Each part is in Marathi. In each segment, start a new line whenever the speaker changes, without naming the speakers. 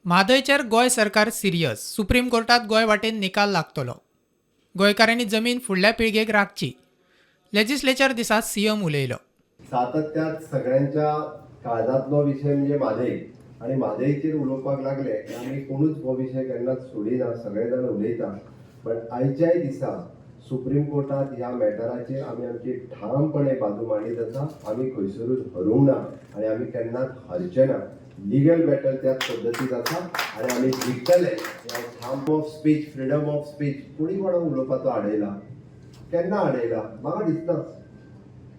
म्हादयचेर गोय सरकार सिरियस. सुप्रीम कोर्टात गोय वाटेन निकाल लागतलो. गोंयकारांनी जमीन फुडल्या पिळगेक राखची. लेजिस्लेचर दिसा सीएम उलयलो.
सातत्यात सगळ्यांच्या काळजातलो विषय म्हणजे म्हादय आणि म्हादयचेर उलोवपाक लागले की आमी कोणूच हो विषय केन्नाच सोडिना, सगळे जाण उलयता. पण आयच्याय दिसा सुप्रीम कोर्टात ह्या मॅटराचेर आमी आमची ठामपणे बाजू मांडीत आसा. आमी खंयसरूच हरूंक ना आणि आमी केन्नाच हरचे ना. लिगल बॅटल त्याच पद्दतीत आसा आणि आमी जिखतले. ठाम of speech, freedom of speech कोणी कोणाक उलोवपाचो आडयला? केन्ना आडयला? म्हाका दिसना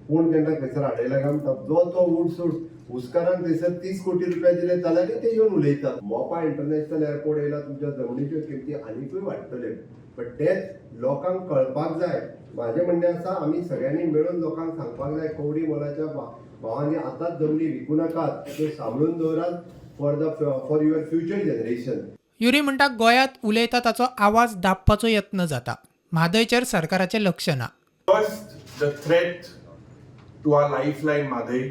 कोण केन्ना खंयसर आडयला काय म्हणटा. जो तो उठसूट हुस्कारांक थंयसर 30 कोटी रुपया दिले जाल्यार ते येवन उलयतात. मोपा इंटरनॅशनल एअरपोर्ट येयला, तुमच्या जमनीच्यो किमती आनीकूय वाडटल्यो. पण तेच लोकांक कळपाक जाय. माझे म्हणणे आसा आमी सगळ्यांनी मेळून लोकांक सांगपाक जाय कवडी मोलाच्या भावांनी आतांच जमनी विकू नाकात, त्यो सांबाळून दवरात for your future generation.
Yuri म्हणटा गोंयांत उलयता ताचो आवाज दाबपाचो यत्न जाता. म्हादयचेर सरकाराचें लक्ष ना.
First, the threat to our lifeline Madhai.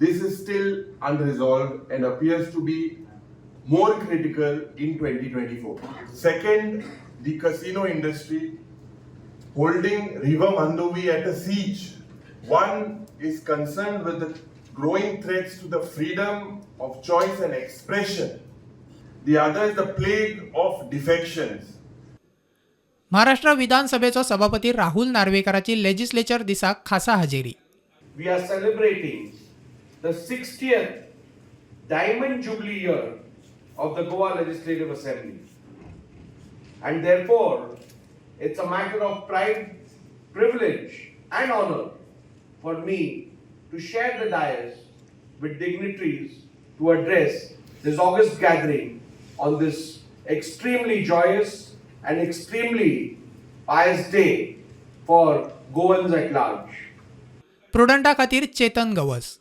This is still unresolved and appears to be more critical in 2024. Second, the casino industry holding River Mandovi at a siege. One is concerned with the growing threats to the freedom of choice and expression. The other is the plague of defections.
Maharashtra विधानसभेचो सभापती राहुल नार्वेकराची लेजिस्लेचर दिसाक खासा हजेरी.
We are celebrating the 60th Diamond Jubilee year of the Goa Legislative Assembly. And therefore, it's a matter of pride, privilege and honor for me to share the dais with dignitaries to address this august gathering on this extremely joyous and extremely pious day for Goans at large.
प्रुडंटा खातीर चेतन गवस.